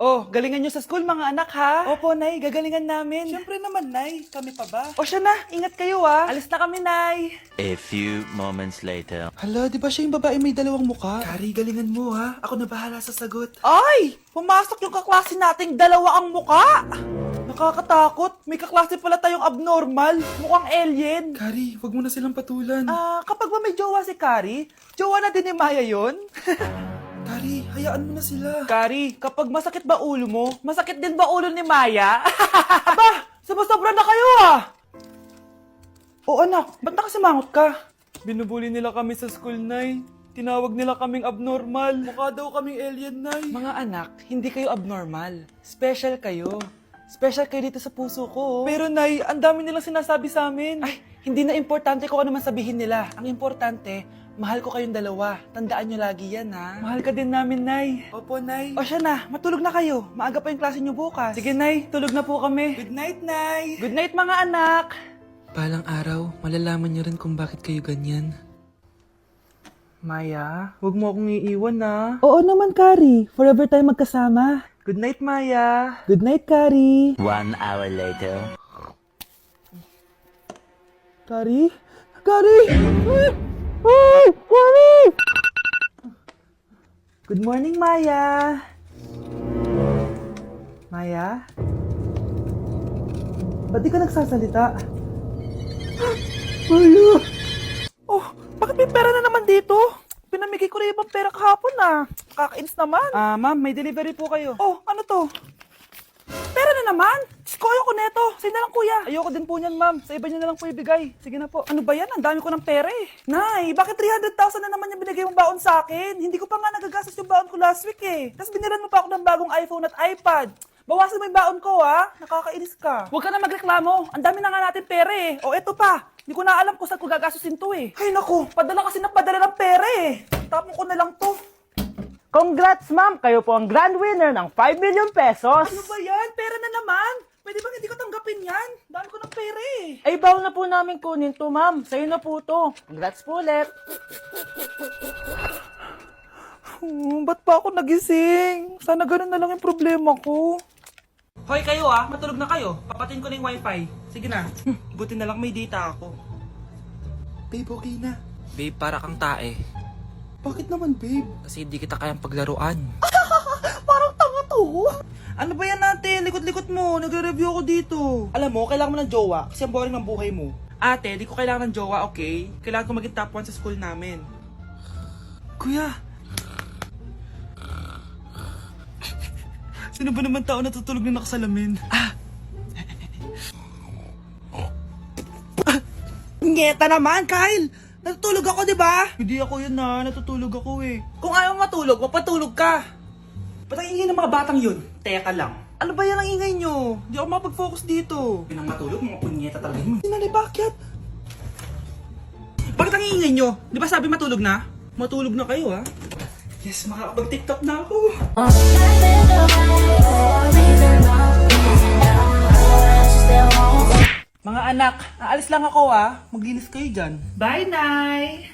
Oh, galingan nyo sa school mga anak ha? Opo, Nay, gagalingan namin. Siyempre naman, Nay. Kami pa ba? O siya na, ingat kayo ha. Alis na kami, Nay. A few moments later. Hala, di ba siya yung babae may dalawang muka? Kari, galingan mo ha. Ako na bahala sa sagot. Ay! Pumasok yung kaklase nating dalawa ang muka! Nakakatakot. May kaklase pala tayong abnormal. Mukhang alien. Kari, wag mo na silang patulan. Kapag ba may jowa si Kari, jowa na din ni Maya yun? Kari, hayaan mo na sila. Kari, kapag masakit ba ulo mo, masakit din ba ulo ni Maya? Aba, sumusobra na kayo ah! O anak, ba't nakasimangot ka? Binubuli nila kami sa school, Nay. Tinawag nila kaming abnormal. Mukha daw kaming alien, Nay. Mga anak, hindi kayo abnormal. Special kayo. Special kayo dito sa puso ko. Pero Nay, ang dami nilang sinasabi sa amin. Ay, hindi na importante kung ano man sabihin nila. Ang importante, mahal ko kayong dalawa. Tandaan nyo lagi yan, ha? Mahal ka din namin, Nay. Opo, Nay. O siya na, matulog na kayo. Maaga pa yung klase nyo bukas. Sige, Nay. Tulog na po kami. Good night, Nay. Good night, mga anak. Balang araw, malalaman niyo rin kung bakit kayo ganyan. Maya, huwag mo akong iiwan, na. Oo naman, Kari. Forever tayo magkasama. Good night, Maya. Good night, Kari. 1 hour later. Kari? Kari! Ay! Kari! Good morning, Maya. Maya? Ba't di ka nagsasalita? Maya! Oh, bakit may pera na naman dito? Pinamigay ko na ibang pera kahapon ah. Kakainis naman. Ma'am, may delivery po kayo. Oh, ano to? Pera na naman? Ko ayoko neto. Sa'yo na lang kuya. Ayoko din po niyan ma'am. Sa iba niyo na lang po ibigay. Sige na po. Ano ba yan? Ang dami ko ng pera eh. Nay, bakit 300,000 na naman yung binigay mong baon sa akin? Hindi ko pa nga nagagastos yung baon ko last week eh. Tapos binilan mo pa ako ng bagong iPhone at iPad. Bawasan mo yung baon ko ha. Nakakainis ka. Huwag ka na magreklamo. Ang dami na nga natin pera eh. O eto pa. Hindi ko na alam kung saan ko gagastusin to eh. Ay naku, padala kasi ng padala ng pera eh. Tapon ko na lang to. Congrats, ma'am! Kayo po ang grand winner ng 5 million pesos! Ano ba yan? Pera na naman. Pwede bang hindi ko tanggapin yan? Dami ko ng pera eh. Ay, bawal na po namin kunin to, ma'am. Sa'yo na po to. Congrats po ulit. Ba't pa ako nagising? Sana ganun na lang yung problema ko. Hoy kayo ah, matulog na kayo. Papatin ko na yung wifi. Sige na. Buti na lang may data ako. Babe, okay na. Babe, para kang tae. Bakit naman, babe? Kasi hindi kita kayang paglaruan. Parang tanga to. Ano ba yan natin? Likot-likot mo. Nagre-review ako dito. Alam mo, kailangan mo ng jowa kasi ang boring ng buhay mo. Ate, di ko kailangan ng jowa, okay? Kailangan ko maging top 1 sa school namin. Kuya! Sino ba naman tao natutulog na nakasalamin? Ngeta naman, Kyle! Natutulog ako, di ba? Hindi ako yun na, natutulog ako eh. Kung ayaw matulog, mapatulog ka. Ba't ang ingay ng mga batang yun? Teka lang. Ano ba yan ang ingay nyo? Hindi ako makapag-focus dito. Yun ang matulog, mga punyeta talaga yun. Sinali, bakit? Bakit ang ingay nyo? Di ba sabi matulog na? Matulog na kayo ha? Yes, makakapag-tiktok na ako. Mga anak, aalis lang ako ah. Maglinis kayo dyan. Bye, Nay!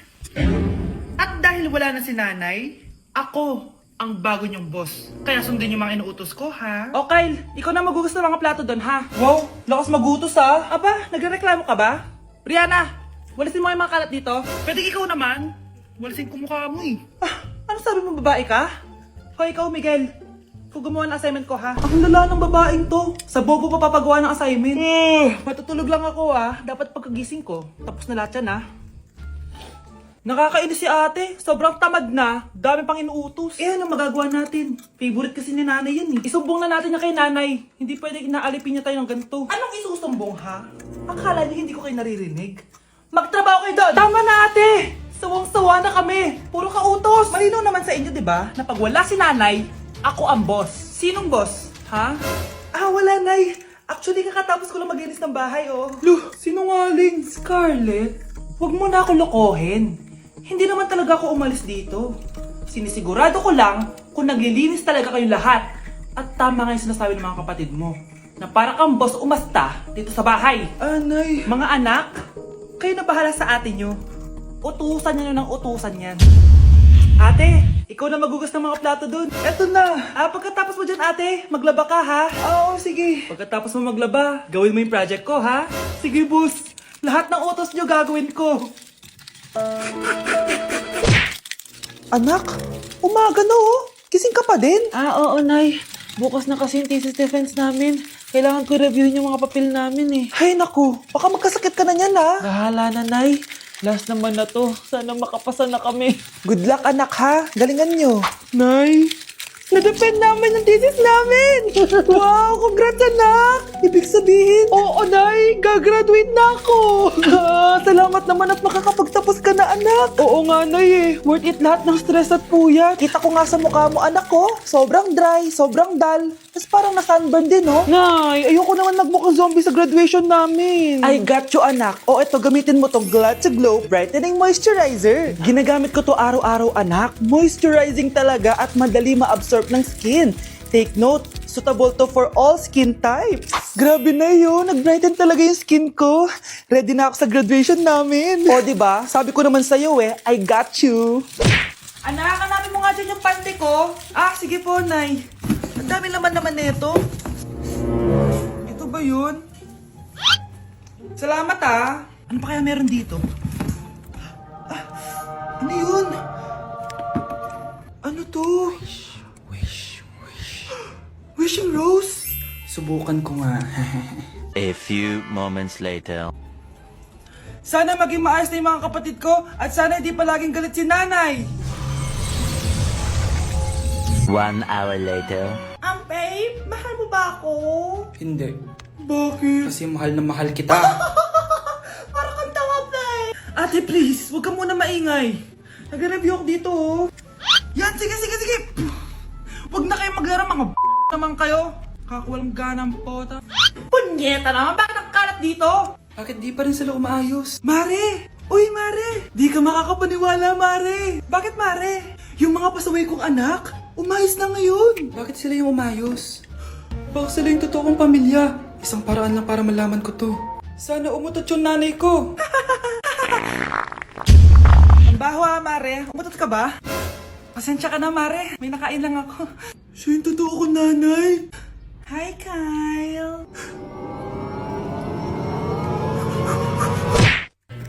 At dahil wala na si Nanay, ako ang bago niyong boss. Kaya sundin yung mga inuutos ko, ha? O Kyle, ikaw na magugas ng mga plato doon, ha? Wow, lakas magutos, ha? Aba, nagrereklamo ka ba? Brianna, walisin mo yung mga kalat dito. Pwede ikaw naman. Walisin ko mukha mo eh. Ano sabi mo, babae ka? Hoy, ikaw, Miguel. Kung gumawa ng assignment ko, ha? Ang lala ng babaeng to. Sa bobo pa papagawa ng assignment. Matutulog lang ako, ha? Dapat pagkagising ko, tapos na lahat yan, ha? Nakakainis si ate. Sobrang tamad na. Dami pang inuutos. Eh, ano magagawa natin? Favorite kasi ni nanay yan, eh. Isumbong na natin niya kay nanay. Hindi pwede inaalipin niya tayo ng ganito. Anong isusumbong, ha? Akala niyo hindi ko kayo naririnig? Magtrabaho kayo doon! Tama na, ate! Sawang-sawa na kami. Puro kautos. Malinaw naman sa inyo, di ba? Na pag wala si nanay, ako ang boss. Sinong boss? Ha? Wala, nay. Actually, kakatapos ko lang maglinis ng bahay, oh. Luh, sinungaling. Scarlett, huwag mo na ako lokohin. Hindi naman talaga ako umalis dito. Sinisigurado ko lang kung naglilinis talaga kayong lahat. At tama nga yung sinasabi ng mga kapatid mo. Na para kang boss umasta dito sa bahay. Anay. Mga anak, kayo na bahala sa ate nyo. Utusan nyo ng utusan yan. Ate, Ikaw na magugas ng mga plato dun. Eto na. Pagkatapos mo dyan, ate, maglaba ka, ha? Oo, sige. Pagkatapos mo maglaba, gawin mo yung project ko, ha? Sige, boss. Lahat ng utos nyo gagawin ko. Anak, umaga na, oh. Gising ka pa din? Oo, Nay. Bukas na kasi yung thesis defense namin. Kailangan ko reviewin yung mga papel namin eh. Ay, naku. Baka magkasakit ka na niyan, ha? Bahala na, Nay. Last naman na to. Sana makapasa na kami. Good luck, anak, ha? Galingan nyo. Nay, na-defend namin yung thesis namin! Wow, congrats, anak! Ibig sabihin, Oo, Nay. Gagraduate na ako! salamat naman at makakapagtapos ka na, anak. Oo nga, Nay eh. Worth it lahat ng stress at puyat. Kita ko nga sa mukha mo, anak ko. Sobrang dry, sobrang dull. Tapos parang na-sunburn din, oh. Nay, ayoko naman magmukhang zombie sa graduation namin. I got you, anak. O, eto, gamitin mo tong Glad to Glow Brightening Moisturizer. Ginagamit ko to araw-araw, anak. Moisturizing talaga at madali ma-absorb ng skin. Take note, suitable to for all skin types. Grabe na yun, nag-brighten talaga yung skin ko. Ready na ako sa graduation namin. O, diba? Sabi ko naman sa'yo I got you. Anak, hanapin mo nga dyan yung pante ko. Sige po, Nay. Ang dami naman nito. Ito ba yun? Salamat, Ano pa kaya meron dito? Ano yun? Ano to? Wishing Rose? Subukan ko nga. A few moments later. Sana maging maayos na yung mga kapatid ko at sana hindi palaging galit si nanay. 1 hour later. Babe, mahal mo ba ako? Hindi. Bakit? Kasi mahal na mahal kita. Parang kang tawa, babe. Ate, please, huwag ka muna maingay. Nag-review ako dito, Yan, sige. Huwag na kayo maglaro, mga naman kayo. Kakawalang ganang pota. Punyeta naman, bakit ang kalat dito? Bakit di pa rin sila umaayos? Mare! Uy, Mare! Di ka makakapaniwala, Mare! Bakit, Mare? Yung mga pasaway kong anak, umayos na ngayon. Bakit sila yung umayos? Baka sila yung totoo kong pamilya. Isang paraan lang para malaman ko to. Sana umutot yung nanay ko. Ang baho, Mare. Umutot ka ba? Pasensya ka na, Mare. May nakain lang ako. Siya yung totoo kong nanay. Hi, Kyle.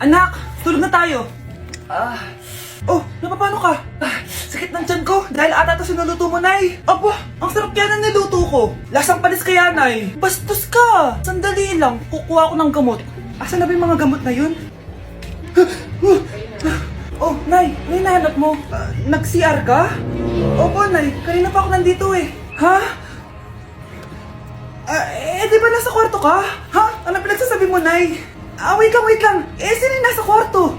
Anak, tulog na tayo. Oh, napapano ka? Sakit ng tiyan ko dahil ata ito sinuluto mo, Nay. Aba, ang sarap kaya ng niluto ko. Lasang panis kaya, Nay. Bastos ka. Sandali lang, kukuha ko ng gamot. Asan na ba yung mga gamot na yun? Oh, Nay, ano yung nahanap mo? Nag-CR ka? Opo, Nay, kanina pa ako nandito Ha? Di ba nasa kwarto ka? Ha? Ano pinagsasabi mo, Nay? Wait lang. Sino yung nasa kwarto?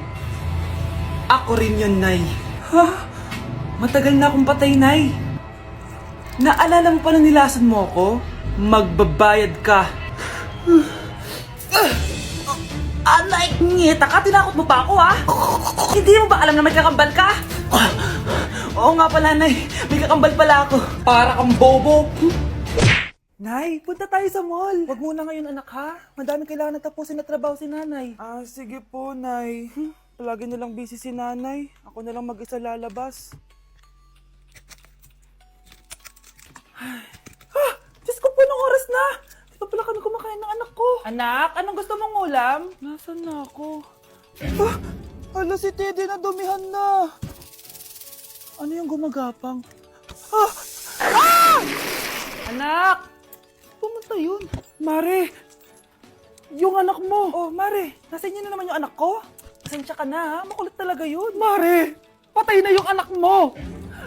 Ako rin yun, Nay. Ha? Matagal na akong patay, Nay. Naalala mo pa na nilasan mo ako? Magbabayad ka. Nay, ngita ka, tinakot mo pa ako, Hindi mo ba alam na may kakambal ka? Oo nga pala, Nay. May kakambal pala ako. Para kang bobo. Nay, punta tayo sa mall. Wag muna ngayon, anak, ha? Madami kailangan na tapusin na trabaho si nanay. Sige po, Nay. Palagi na lang busy si nanay. Ako na lang mag-isa lalabas. Diyos ko po, anong oras na? Di pa pala kami kumakain ng anak ko. Anak, anong gusto mong ulam? Nasaan na ako? Hala, si Teddy na dumihan na. Ano yung gumagapang? Anak! Pumunta yun. Mare! Yung anak mo! Oh, Mare! Nasa inyo na naman yung anak ko? Pasensya ka na, makulit talaga yun. Mare! Patay na yung anak mo!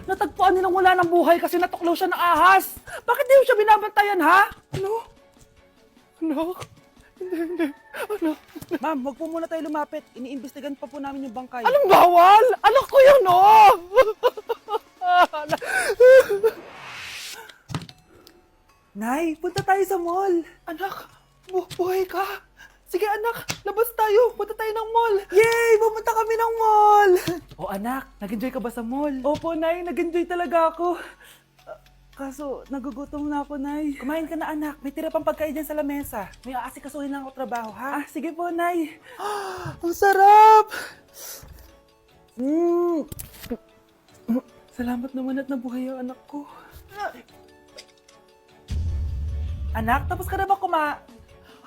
Natagpuan nilang wala ng buhay kasi natuklaw siya ng ahas! Bakit di mo siya binabantayan, ha? Ano? Anak? Hindi. Anak? Ma'am, wag po muna tayo lumapit. Iniimbestigan pa po namin yung bangkay. Anong bawal? Anak ko yun, Nay, punta tayo sa mall. Anak, buhay ka. Sige anak, labas tayo. Punta tayo ng mall. Yay! Pumunta kami ng mall. Anak, nag-enjoy ka ba sa mall? Opo, Nay. Nag-enjoy talaga ako. Kaso, nagugutom na ako, Nay. Kumain ka na, anak. May tira pang pagkain dyan sa lamesa. May aasikasuhin lang ako trabaho, ha? Sige po, Nay. Ang sarap! Salamat naman at nabuhay ang anak ko. Anak, tapos ka na ba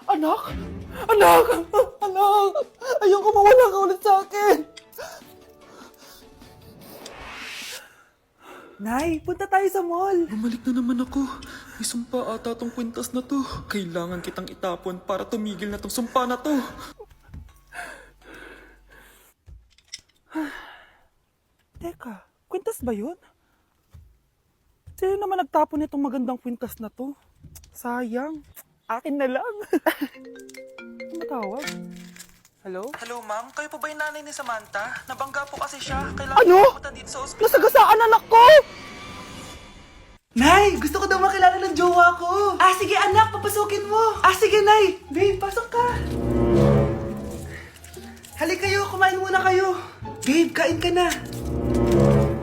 Anak? Anak! Anak! Ayoko mawala ka ulit sa akin! Nay, punta tayo sa mall. Bumalik na naman ako. May sumpa ata tong kwintas na to. Kailangan kitang itapon para tumigil na tong sumpa na to. Teka, kwintas ba yun? Sino naman nagtapon nitong magandang kwintas na to? Sayang. Akin na lang. Matawag. Hello? Hello ma'am, kayo po ba yung nanay ni Samantha? Nabangga po kasi siya. Kailangan Ano? pumunta dito sa ospital. Nasagasaan anak ko! Nay, gusto ko daw makilala ng jowa ko. Sige anak, papasukin mo. Sige Nay. Babe, pasok ka. Halika kayo, kumain muna kayo. Babe, kain ka na.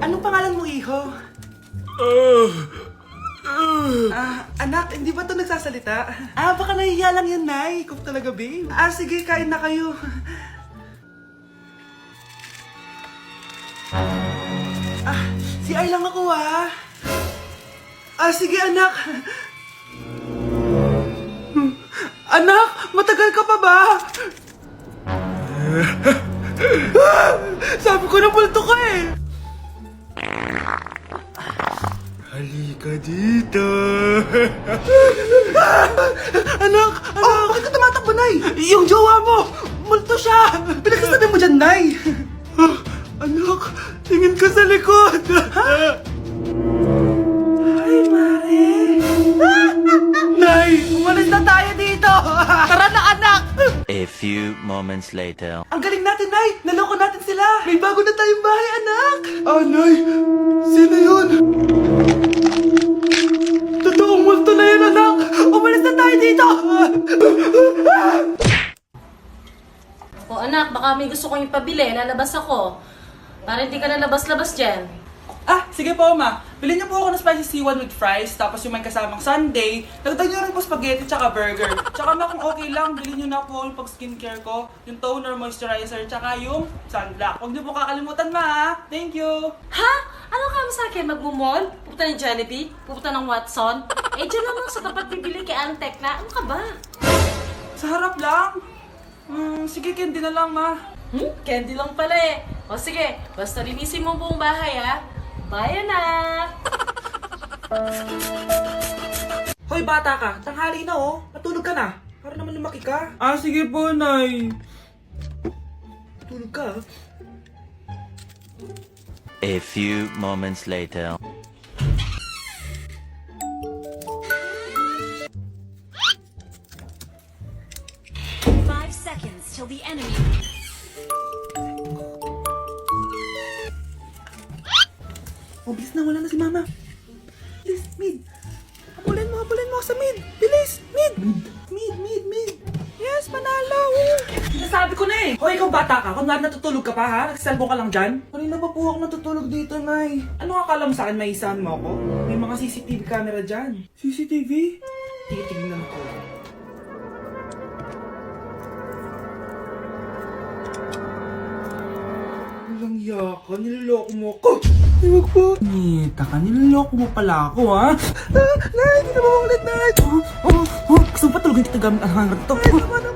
Anong pangalan mo, iho? Anak, hindi ba ito nagsasalita? Baka nahihiya lang yan, Nay. Ikaw talaga, babe. Sige, kain na kayo. Si Ay lang ako, sige, anak. Anak, matagal ka pa ba? Sabi ko na multo ka eh. Halika dito. Anak! Bakit ka tumatakbo, Nay? Yung jowa mo! Multo siya! Pinagsasabi mo dyan, Nay! Anak, tingin ka sa likod! Ay, Mare! Nay, umalis na tayo dito! Tara na, anak! A few moments later. Ang galing natin, Nay! Naloko natin sila! May bago na tayong bahay, anak! Nay! Sino yun? Totoong multo na yun, anak! Umalis na tayo dito! O anak, baka may gusto kong ipabili. Lalabas ako. Para hindi ka na labas-labas dyan. Sige po, ma. Bilhin niyo po ako ng spicy C1 with fries, tapos yung may kasamang sundae. Dagdag niyo rin po spaghetti tsaka burger. Tsaka ma, kung okay lang, bilhin niyo na po yung pag-skincare ko, yung toner, moisturizer, tsaka yung sunblock. Huwag niyo po kakalimutan, ma. Thank you. Ha? Ano ka sa akin? Magmumall? Pupunta ng Jollibee? Pupunta ng Watson? Dyan naman sa tapat bibili kay Antec na. Ano ka ba? Sa harap lang. Sige, candy na lang, ma. Candy lang pala eh. O sige, basta linisin mo ang buong bahay ha. Bye, anak! Hoy, bata ka. Tanghali na, oh. Matulog ka na. Para naman lumaki ka. Sige po, Nay. Tulog ka, A few moments later. Till the enemy. Bilis na, wala na si Mama. Bilis, mid. Habulin mo sa mid. Bilis, mid. Mid. Yes, panalo. Sinasabi ko na eh. Hoy, ikaw bata ka. Kung natutulog ka pa ha, nagsisalbo ka lang dyan. Kanina pa po ako natutulog dito, Nay. Ano akala mo sa akin, maisahan mo ako? May mga CCTV camera dyan. CCTV? Titignan ko. Walang yaka, niloloko mo ako. Huwag po. Nita ka, niloloko mo pala ako, ha? Nay, hindi na maulit, Nay. Gusto mo pa tulogin kita gamit ang hangar to? Ay, tama na.